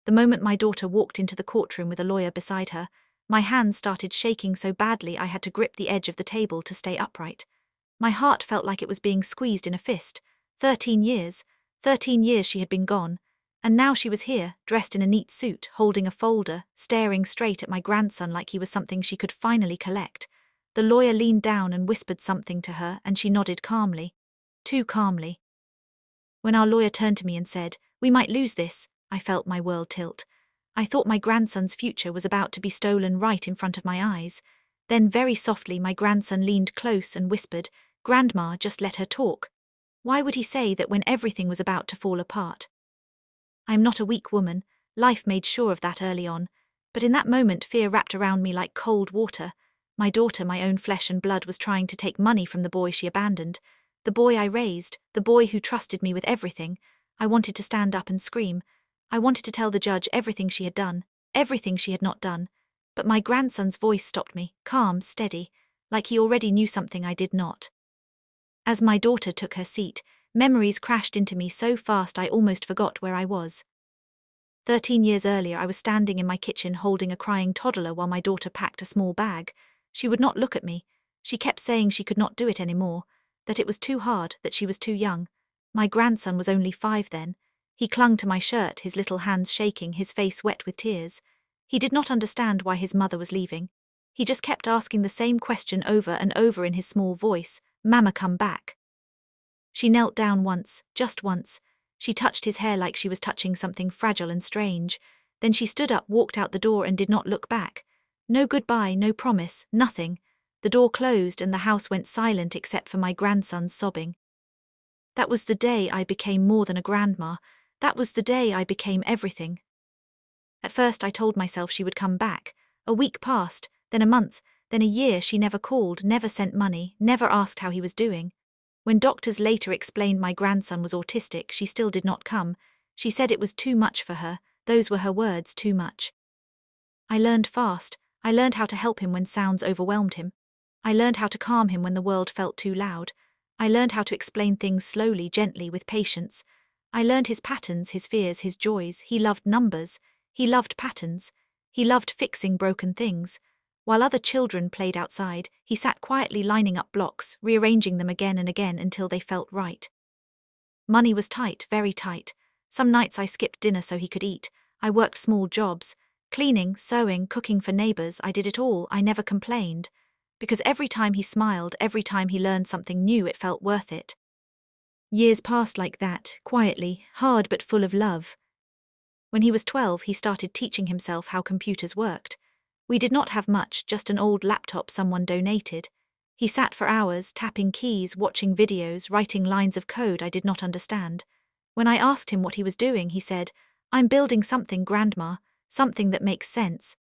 The moment my daughter walked into the courtroom with a lawyer beside her, my hands started shaking so badly I had to grip the edge of the table to stay upright. My heart felt like it was being squeezed in a fist. 13 years. 13 years she had been gone. And now she was here, dressed in a neat suit, holding a folder, staring straight at my grandson like he was something she could finally collect. The lawyer leaned down and whispered something to her, and she nodded calmly. Too calmly. When our lawyer turned to me and said, "We might lose this," I felt my world tilt. I thought my grandson's future was about to be stolen right in front of my eyes. Then very softly my grandson leaned close and whispered, "Grandma, just let her talk." Why would he say that when everything was about to fall apart? I am not a weak woman, life made sure of that early on, but in that moment fear wrapped around me like cold water. My daughter, my own flesh and blood, was trying to take money from the boy she abandoned, the boy I raised, the boy who trusted me with everything. I wanted to stand up and scream. I wanted to tell the judge everything she had done, everything she had not done. But my grandson's voice stopped me, calm, steady, like he already knew something I did not. As my daughter took her seat, memories crashed into me so fast I almost forgot where I was. 13 years earlier I was standing in my kitchen holding a crying toddler while my daughter packed a small bag. She would not look at me. She kept saying she could not do it anymore, that it was too hard, that she was too young. My grandson was only 5 then. He clung to my shirt, his little hands shaking, his face wet with tears. He did not understand why his mother was leaving. He just kept asking the same question over and over in his small voice, "Mama, come back." She knelt down once, just once. She touched his hair like she was touching something fragile and strange. Then she stood up, walked out the door and did not look back. No goodbye, no promise, nothing. The door closed and the house went silent except for my grandson's sobbing. That was the day I became more than a grandma. That was the day I became everything. At first I told myself she would come back. A week passed, then a month, then a year. She never called, never sent money, never asked how he was doing. When doctors later explained my grandson was autistic, she still did not come. She said it was too much for her. Those were her words, too much. I learned fast. I learned how to help him when sounds overwhelmed him. I learned how to calm him when the world felt too loud. I learned how to explain things slowly, gently, with patience. I learned his patterns, his fears, his joys. He loved numbers. He loved patterns. He loved fixing broken things. While other children played outside, he sat quietly lining up blocks, rearranging them again and again until they felt right. Money was tight, very tight. Some nights I skipped dinner so he could eat. I worked small jobs. Cleaning, sewing, cooking for neighbors. I did it all. I never complained. Because every time he smiled, every time he learned something new, it felt worth it. Years passed like that, quietly, hard but full of love. When he was 12, he started teaching himself how computers worked. We did not have much, just an old laptop someone donated. He sat for hours, tapping keys, watching videos, writing lines of code I did not understand. When I asked him what he was doing, he said, "I'm building something, Grandma, something that makes sense."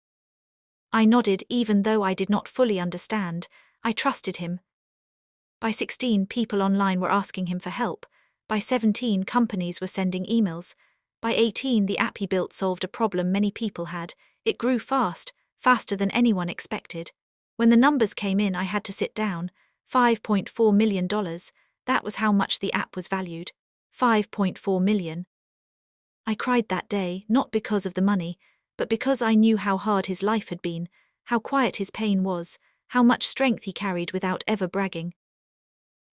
I nodded, even though I did not fully understand. I trusted him. By 16, people online were asking him for help. By 17, companies were sending emails. By 18, the app he built solved a problem many people had. It grew fast, faster than anyone expected. When the numbers came in, I had to sit down. $5.4 million. That was how much the app was valued. 5.4 million. I cried that day, not because of the money, but because I knew how hard his life had been, how quiet his pain was, how much strength he carried without ever bragging.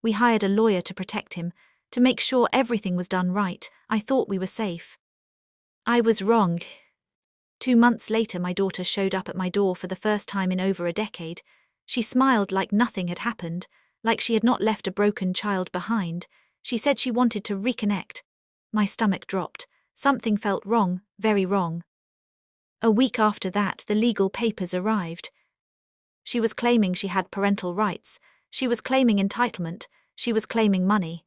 We hired a lawyer to protect him, to make sure everything was done right. I thought we were safe. I was wrong. 2 months later, my daughter showed up at my door for the first time in over a decade. She smiled like nothing had happened, like she had not left a broken child behind. She said she wanted to reconnect. My stomach dropped. Something felt wrong, very wrong. A week after that, the legal papers arrived. She was claiming she had parental rights. She was claiming entitlement. She was claiming money.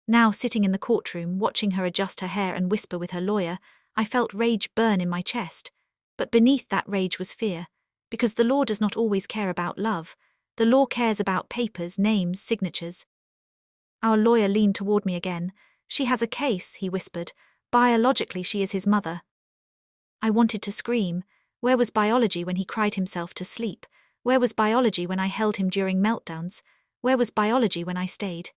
Now, sitting in the courtroom, watching her adjust her hair and whisper with her lawyer, I felt rage burn in my chest. But beneath that rage was fear. Because the law does not always care about love. The law cares about papers, names, signatures. Our lawyer leaned toward me again. "She has a case," he whispered. "Biologically, she is his mother." I wanted to scream. Where was biology when he cried himself to sleep? Where was biology when I held him during meltdowns? Where was biology when I stayed?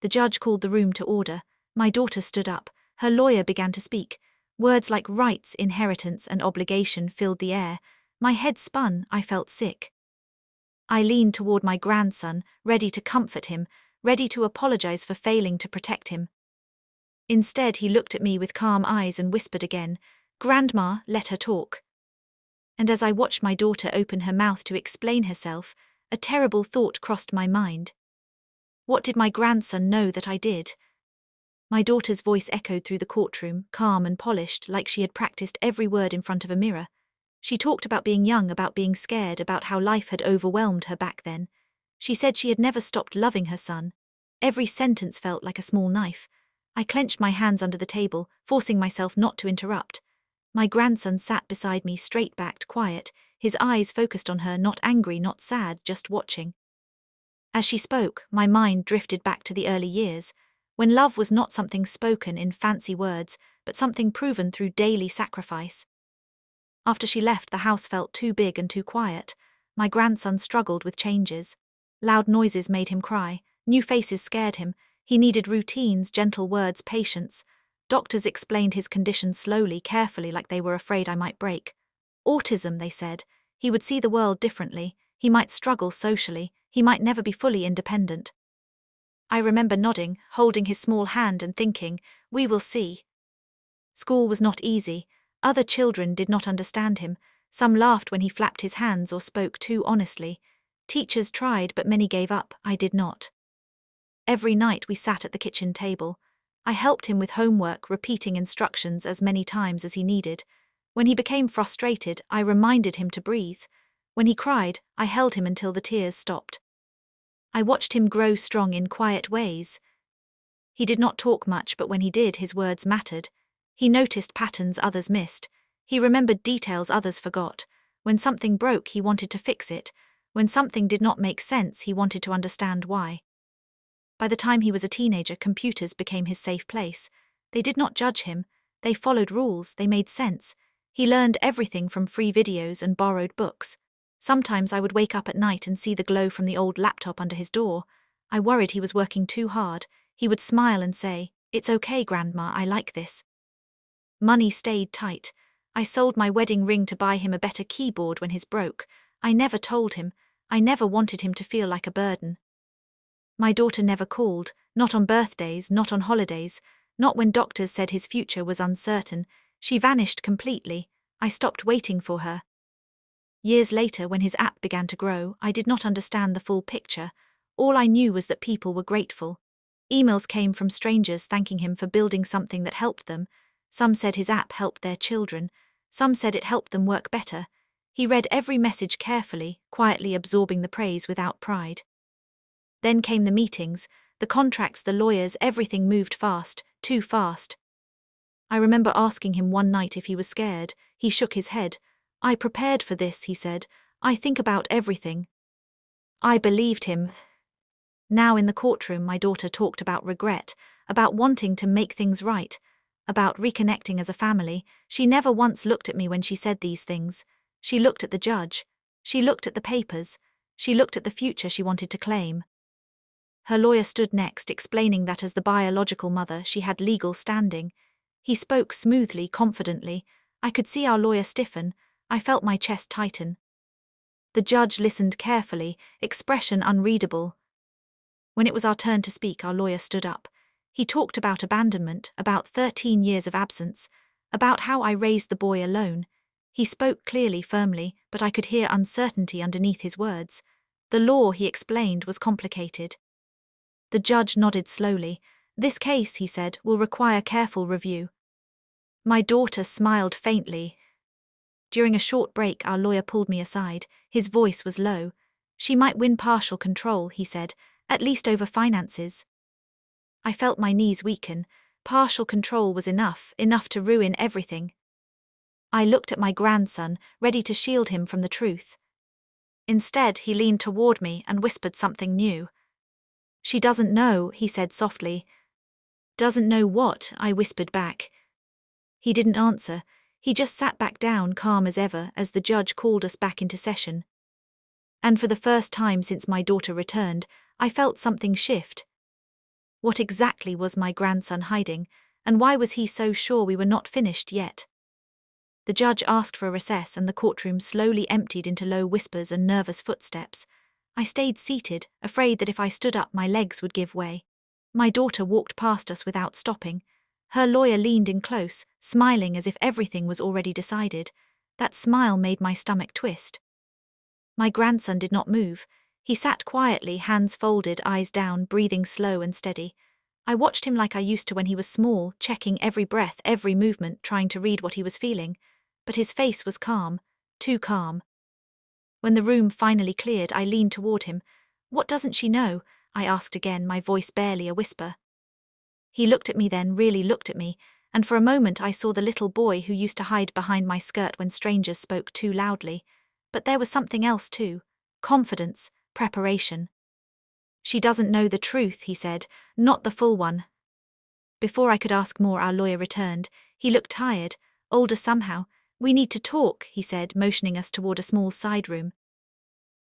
The judge called the room to order. My daughter stood up. Her lawyer began to speak. Words like rights, inheritance, and obligation filled the air. My head spun, I felt sick. I leaned toward my grandson, ready to comfort him, ready to apologize for failing to protect him. Instead, he looked at me with calm eyes and whispered again, "Grandma, let her talk." And as I watched my daughter open her mouth to explain herself, a terrible thought crossed my mind. What did my grandson know that I did? My daughter's voice echoed through the courtroom, calm and polished, like she had practiced every word in front of a mirror. She talked about being young, about being scared, about how life had overwhelmed her back then. She said she had never stopped loving her son. Every sentence felt like a small knife. I clenched my hands under the table, forcing myself not to interrupt. My grandson sat beside me, straight-backed, quiet, his eyes focused on her, not angry, not sad, just watching. As she spoke, my mind drifted back to the early years, when love was not something spoken in fancy words, but something proven through daily sacrifice. After she left, the house felt too big and too quiet. My grandson struggled with changes. Loud noises made him cry, new faces scared him, he needed routines, gentle words, patience. Doctors explained his condition slowly, carefully, like they were afraid I might break. Autism, they said. He would see the world differently, he might struggle socially, he might never be fully independent. I remember nodding, holding his small hand and thinking, we will see. School was not easy. Other children did not understand him. Some laughed when he flapped his hands or spoke too honestly. Teachers tried, but many gave up. I did not. Every night we sat at the kitchen table. I helped him with homework, repeating instructions as many times as he needed. When he became frustrated, I reminded him to breathe. When he cried, I held him until the tears stopped. I watched him grow strong in quiet ways. He did not talk much, but when he did, his words mattered. He noticed patterns others missed. He remembered details others forgot. When something broke, he wanted to fix it. When something did not make sense, he wanted to understand why. By the time he was a teenager, computers became his safe place. They did not judge him. They followed rules, they made sense. He learned everything from free videos and borrowed books. Sometimes I would wake up at night and see the glow from the old laptop under his door. I worried he was working too hard. He would smile and say, "It's okay, Grandma, I like this." Money stayed tight. I sold my wedding ring to buy him a better keyboard when his broke. I never told him. I never wanted him to feel like a burden. My daughter never called, not on birthdays, not on holidays, not when doctors said his future was uncertain. She vanished completely. I stopped waiting for her. Years later, when his app began to grow, I did not understand the full picture. All I knew was that people were grateful. Emails came from strangers thanking him for building something that helped them. Some said his app helped their children. Some said it helped them work better. He read every message carefully, quietly absorbing the praise without pride. Then came the meetings, the contracts, the lawyers, everything moved fast, too fast. I remember asking him one night if he was scared. He shook his head. "I prepared for this," he said. "I think about everything." I believed him. Now in the courtroom, my daughter talked about regret, about wanting to make things right, about reconnecting as a family. She never once looked at me when she said these things. She looked at the judge. She looked at the papers. She looked at the future she wanted to claim. Her lawyer stood next, explaining that as the biological mother, she had legal standing. He spoke smoothly, confidently. I could see our lawyer stiffen. I felt my chest tighten. The judge listened carefully, expression unreadable. When it was our turn to speak, our lawyer stood up. He talked about abandonment, about 13 years of absence, about how I raised the boy alone. He spoke clearly, firmly, but I could hear uncertainty underneath his words. The law, he explained, was complicated. The judge nodded slowly. "This case," he said, "will require careful review." My daughter smiled faintly. During a short break, our lawyer pulled me aside. His voice was low. "She might win partial control," he said, "at least over finances." I felt my knees weaken. Partial control was enough to ruin everything. I looked at my grandson, ready to shield him from the truth. Instead, he leaned toward me and whispered something new. "She doesn't know," he said softly. "Doesn't know what?" I whispered back. He didn't answer. He just sat back down, calm as ever, as the judge called us back into session. And for the first time since my daughter returned, I felt something shift. What exactly was my grandson hiding? And why was he so sure we were not finished yet? The judge asked for a recess and the courtroom slowly emptied into low whispers and nervous footsteps. I stayed seated, afraid that if I stood up my legs would give way. My daughter walked past us without stopping. Her lawyer leaned in close, smiling as if everything was already decided. That smile made my stomach twist. My grandson did not move. He sat quietly, hands folded, eyes down, breathing slow and steady. I watched him like I used to when he was small, checking every breath, every movement, trying to read what he was feeling. But his face was calm, too calm. When the room finally cleared, I leaned toward him. "What doesn't she know?" I asked again, my voice barely a whisper. He looked at me then, really looked at me, and for a moment I saw the little boy who used to hide behind my skirt when strangers spoke too loudly. But there was something else too. Confidence, preparation. "She doesn't know the truth," he said, "not the full one." Before I could ask more, our lawyer returned. He looked tired, older somehow. "We need to talk," he said, motioning us toward a small side room.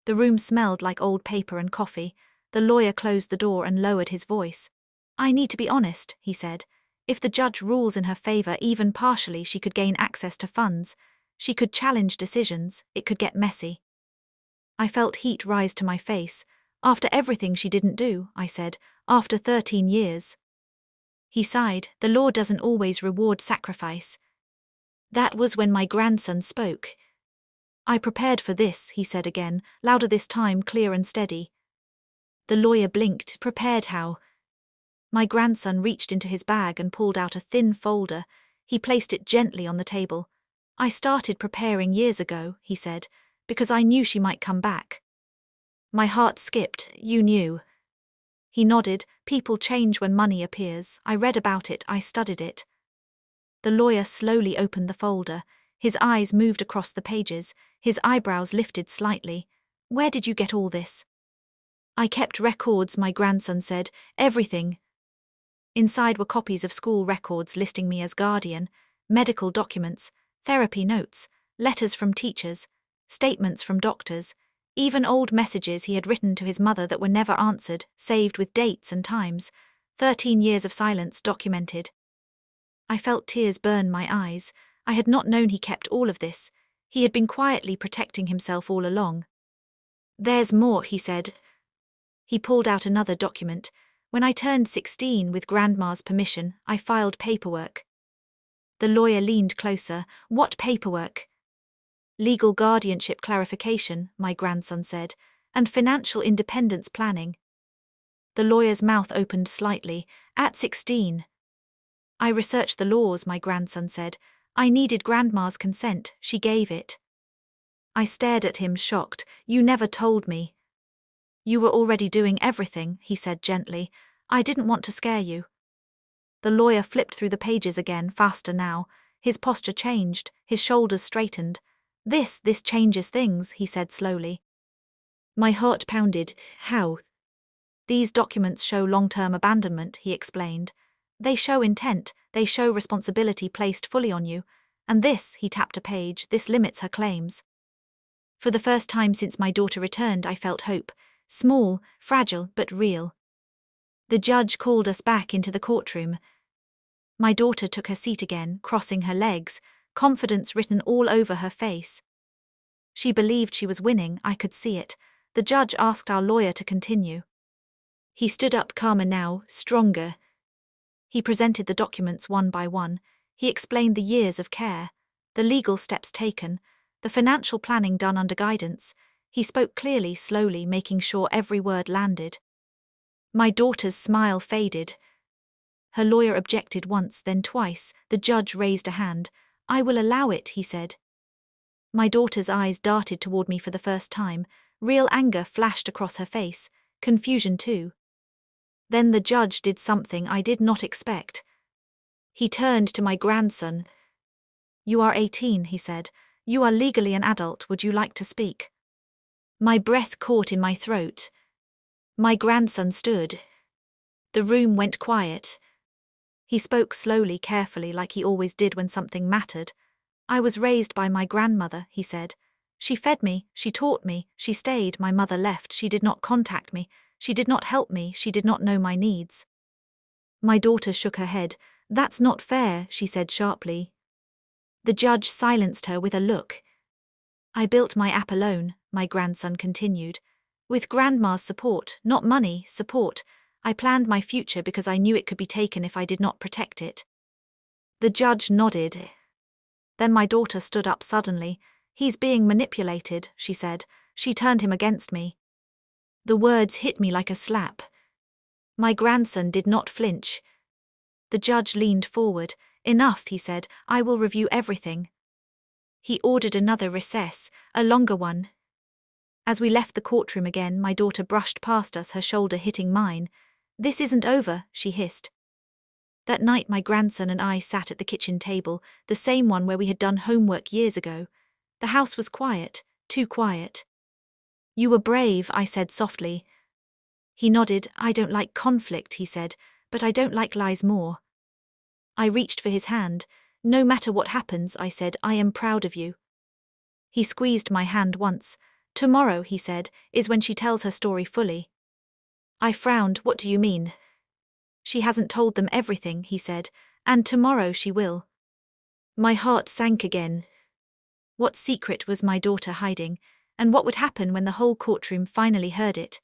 The room smelled like old paper and coffee. The lawyer closed the door and lowered his voice. "I need to be honest," he said. "If the judge rules in her favor, even partially, she could gain access to funds. She could challenge decisions. It could get messy." I felt heat rise to my face. "After everything she didn't do," I said, "after 13 years. He sighed. "The law doesn't always reward sacrifice." That was when my grandson spoke. "I prepared for this," he said again, louder this time, clear and steady. The lawyer blinked. "Prepared how?" My grandson reached into his bag and pulled out a thin folder. He placed it gently on the table. "I started preparing years ago," he said, "because I knew she might come back." My heart skipped. "You knew?" He nodded. "People change when money appears. I read about it, I studied it." The lawyer slowly opened the folder. His eyes moved across the pages. His eyebrows lifted slightly. "Where did you get all this?" "I kept records," my grandson said. "Everything." Inside were copies of school records listing me as guardian, medical documents, therapy notes, letters from teachers, statements from doctors, even old messages he had written to his mother that were never answered, saved with dates and times. 13 years of silence documented. I felt tears burn my eyes. I had not known he kept all of this. He had been quietly protecting himself all along. "There's more," he said. He pulled out another document. "When I turned 16, with Grandma's permission, I filed paperwork." The lawyer leaned closer. "What paperwork?" "Legal guardianship clarification," my grandson said, "and financial independence planning." The lawyer's mouth opened slightly. "At 16. I researched the laws," my grandson said. "I needed Grandma's consent. She gave it." I stared at him, shocked. "You never told me." "You were already doing everything," he said gently. "I didn't want to scare you." The lawyer flipped through the pages again, faster now. His posture changed, his shoulders straightened. This changes things," he said slowly. My heart pounded. "How?" "These documents show long-term abandonment," he explained. "They show intent, they show responsibility placed fully on you. And this," he tapped a page, "this limits her claims." For the first time since my daughter returned, I felt hope. Small, fragile, but real. The judge called us back into the courtroom. My daughter took her seat again, crossing her legs, confidence written all over her face. She believed she was winning, I could see it. The judge asked our lawyer to continue. He stood up, calmer now, stronger. He presented the documents one by one. He explained the years of care, the legal steps taken, the financial planning done under guidance. He spoke clearly, slowly, making sure every word landed. My daughter's smile faded. Her lawyer objected once, then twice. The judge raised a hand. "I will allow it," he said. My daughter's eyes darted toward me for the first time. Real anger flashed across her face, confusion too. Then the judge did something I did not expect. He turned to my grandson. "You are 18, he said. "You are legally an adult. Would you like to speak?" My breath caught in my throat. My grandson stood. The room went quiet. He spoke slowly, carefully, like he always did when something mattered. "I was raised by my grandmother," he said. "She fed me, she taught me, she stayed. My mother left, she did not contact me, she did not help me, she did not know my needs." My daughter shook her head. That's not fair, she said sharply. The judge silenced her with a look. I built my app alone, my grandson continued. With Grandma's support, not money, support. I planned my future because I knew it could be taken if I did not protect it. The judge nodded. Then my daughter stood up suddenly. He's being manipulated, she said. She turned him against me. The words hit me like a slap. My grandson did not flinch. The judge leaned forward. Enough, he said. I will review everything. He ordered another recess, a longer one. As we left the courtroom again, my daughter brushed past us, her shoulder hitting mine. This isn't over, she hissed. That night my grandson and I sat at the kitchen table, the same one where we had done homework years ago. The house was quiet, too quiet. You were brave, I said softly. He nodded. I don't like conflict, he said, but I don't like lies more. I reached for his hand. No matter what happens, I said, I am proud of you. He squeezed my hand once. Tomorrow, he said, is when she tells her story fully. I frowned. What do you mean? She hasn't told them everything, he said, and tomorrow she will. My heart sank again. What secret was my daughter hiding, and what would happen when the whole courtroom finally heard it?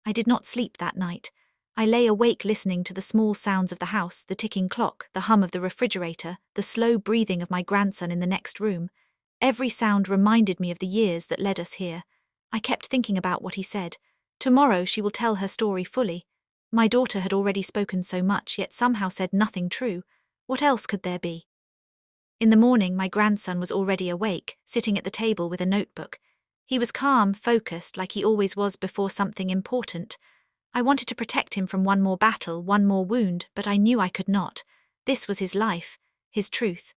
I did not sleep that night. I lay awake listening to the small sounds of the house, the ticking clock, the hum of the refrigerator, the slow breathing of my grandson in the next room. Every sound reminded me of the years that led us here. I kept thinking about what he said. Tomorrow she will tell her story fully. My daughter had already spoken so much, yet somehow said nothing true. What else could there be? In the morning, my grandson was already awake, sitting at the table with a notebook. He was calm, focused, like he always was before something important. I wanted to protect him from one more battle, one more wound, but I knew I could not. This was his life, his truth.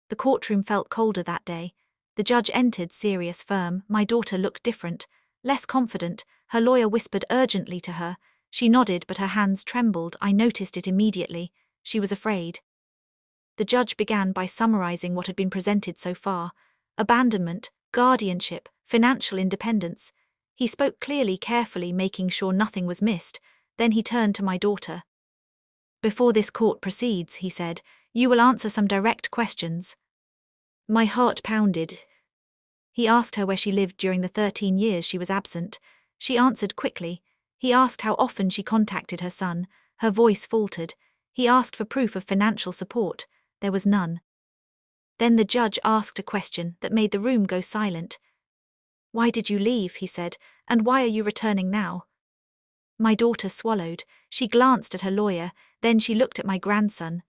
The courtroom felt colder that day. The judge entered, serious, firm. My daughter looked different, less confident. Her lawyer whispered urgently to her. She nodded, but her hands trembled. I noticed it immediately. She was afraid. The judge began by summarizing what had been presented so far. Abandonment, guardianship, financial independence. He spoke clearly, carefully, making sure nothing was missed. Then he turned to my daughter. Before this court proceeds, he said, you will answer some direct questions. My heart pounded. He asked her where she lived during the 13 years she was absent. She answered quickly. He asked how often she contacted her son. Her voice faltered. He asked for proof of financial support. There was none. Then the judge asked a question that made the room go silent. Why did you leave, he said, and why are you returning now? My daughter swallowed. She glanced at her lawyer, then she looked at my grandson.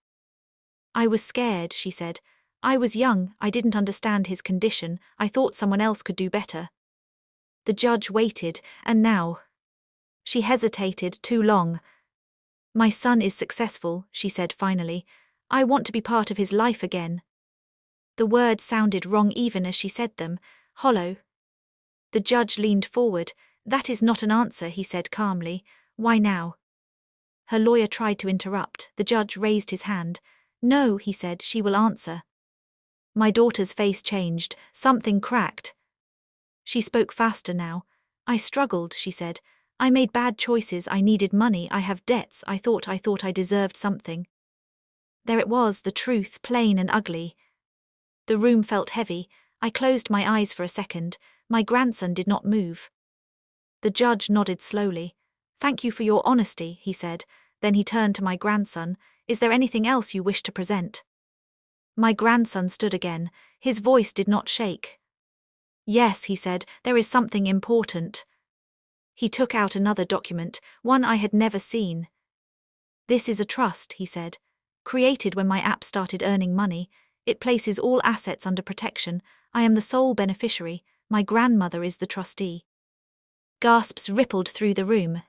I was scared, she said. I was young, I didn't understand his condition, I thought someone else could do better. The judge waited, and now? She hesitated too long. My son is successful, she said finally. I want to be part of his life again. The words sounded wrong even as she said them, hollow. The judge leaned forward. That is not an answer, he said calmly. Why now? Her lawyer tried to interrupt. The judge raised his hand. No, he said, she will answer. My daughter's face changed. Something cracked. She spoke faster now. I struggled, she said. I made bad choices. I needed money. I have debts. I thought I deserved something. There it was, the truth, plain and ugly. The room felt heavy. I closed my eyes for a second. My grandson did not move. The judge nodded slowly. Thank you for your honesty, he said. Then he turned to my grandson. Is there anything else you wish to present? My grandson stood again. His voice did not shake. Yes, he said, there is something important. He took out another document, one I had never seen. This is a trust, he said. Created when my app started earning money. It places all assets under protection. I am the sole beneficiary. My grandmother is the trustee. Gasps rippled through the room.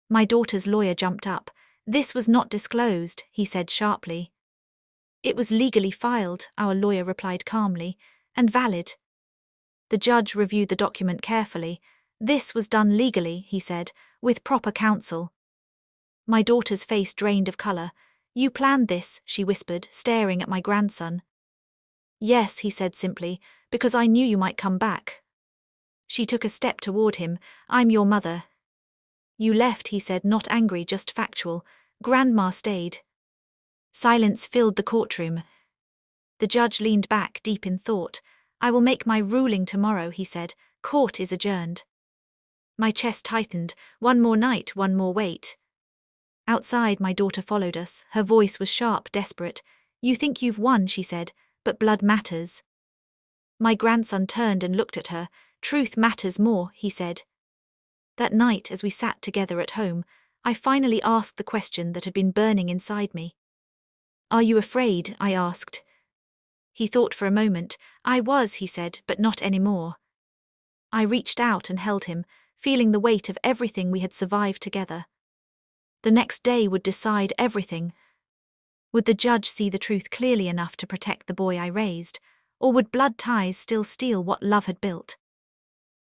My daughter's lawyer jumped up. This was not disclosed, he said sharply. It was legally filed, our lawyer replied calmly, and valid. The judge reviewed the document carefully. This was done legally, he said, with proper counsel. My daughter's face drained of color. You planned this, she whispered, staring at my grandson. Yes, he said simply, because I knew you might come back. She took a step toward him. I'm your mother. You left, he said, not angry, just factual. Grandma stayed. Silence filled the courtroom. The judge leaned back, deep in thought. "I will make my ruling tomorrow," he said. "Court is adjourned." My chest tightened. One more night, one more wait. Outside, my daughter followed us. Her voice was sharp, desperate. "You think you've won," she said, "but blood matters." My grandson turned and looked at her. "Truth matters more," he said. That night, as we sat together at home, I finally asked the question that had been burning inside me. "Are you afraid?" I asked. He thought for a moment. "I was," he said, "but not anymore." I reached out and held him, feeling the weight of everything we had survived together. The next day would decide everything. Would the judge see the truth clearly enough to protect the boy I raised, or would blood ties still steal what love had built?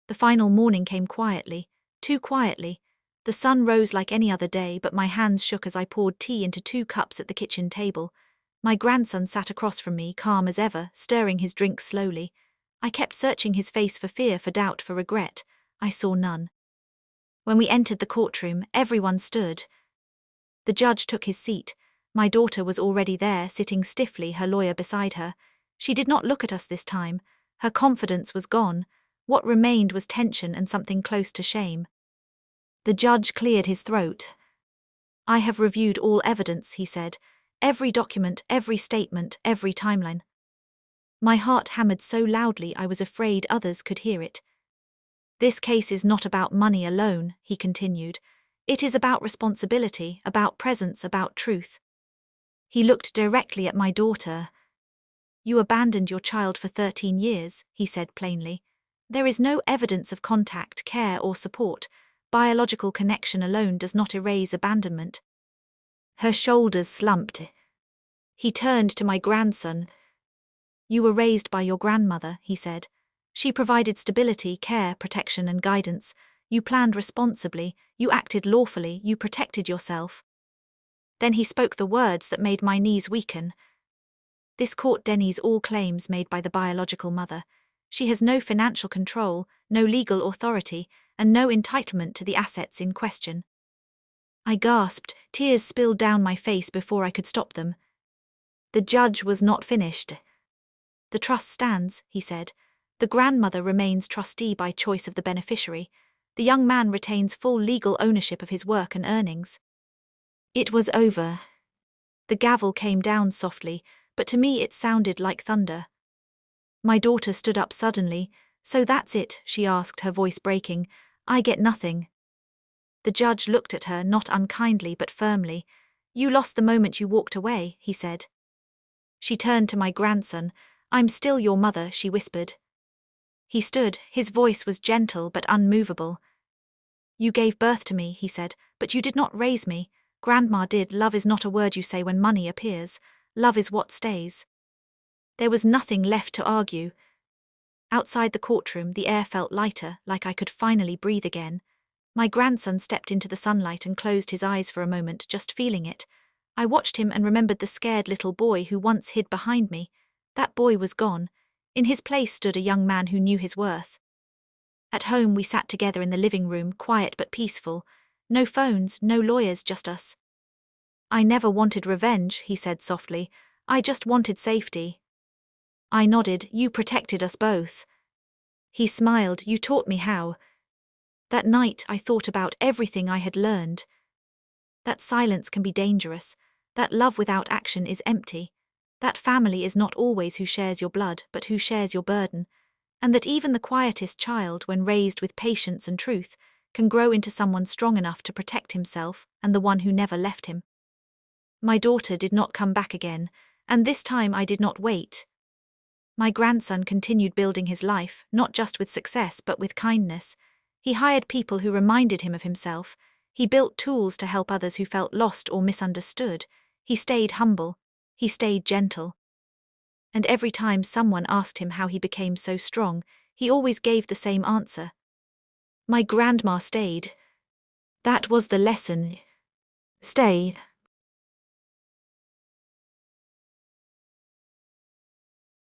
The final morning came quietly, too quietly. The sun rose like any other day, but my hands shook as I poured tea into 2 cups at the kitchen table. My grandson sat across from me, calm as ever, stirring his drink slowly. I kept searching his face for fear, for doubt, for regret. I saw none. When we entered the courtroom, everyone stood. The judge took his seat. My daughter was already there, sitting stiffly, her lawyer beside her. She did not look at us this time. Her confidence was gone. What remained was tension and something close to shame. The judge cleared his throat. "I have reviewed all evidence," he said. "Every document, every statement, every timeline." My heart hammered so loudly I was afraid others could hear it. "This case is not about money alone," he continued. "It is about responsibility, about presence, about truth." He looked directly at my daughter. "You abandoned your child for 13 years, he said plainly. "There is no evidence of contact, care, or support. Biological connection alone does not erase abandonment." Her shoulders slumped. He turned to my grandson. "You were raised by your grandmother," he said. "She provided stability, care, protection, and guidance. You planned responsibly, you acted lawfully, you protected yourself." Then he spoke the words that made my knees weaken. "This court denies all claims made by the biological mother. She has no financial control, no legal authority, and no entitlement to the assets in question." I gasped, tears spilled down my face before I could stop them. The judge was not finished. "The trust stands," he said. "The grandmother remains trustee by choice of the beneficiary. The young man retains full legal ownership of his work and earnings." It was over. The gavel came down softly, but to me it sounded like thunder. My daughter stood up suddenly. "So that's it?" she asked, her voice breaking. "I get nothing." The judge looked at her, not unkindly but firmly. "You lost the moment you walked away," he said. She turned to my grandson. "I'm still your mother," she whispered. He stood, his voice was gentle but unmovable. "You gave birth to me," he said, "but you did not raise me. Grandma did. Love is not a word you say when money appears. Love is what stays." There was nothing left to argue. Outside the courtroom, the air felt lighter, like I could finally breathe again. My grandson stepped into the sunlight and closed his eyes for a moment, just feeling it. I watched him and remembered the scared little boy who once hid behind me. That boy was gone. In his place stood a young man who knew his worth. At home, we sat together in the living room, quiet but peaceful. No phones, no lawyers, just us. "I never wanted revenge," he said softly. "I just wanted safety." I nodded. "You protected us both." He smiled. "You taught me how." That night, I thought about everything I had learned. That silence can be dangerous. That love without action is empty. That family is not always who shares your blood, but who shares your burden. And that even the quietest child, when raised with patience and truth, can grow into someone strong enough to protect himself and the one who never left him. My daughter did not come back again, and this time I did not wait. My grandson continued building his life, not just with success but with kindness. He hired people who reminded him of himself. He built tools to help others who felt lost or misunderstood. He stayed humble. He stayed gentle. And every time someone asked him how he became so strong, he always gave the same answer. "My grandma stayed." That was the lesson. Stay.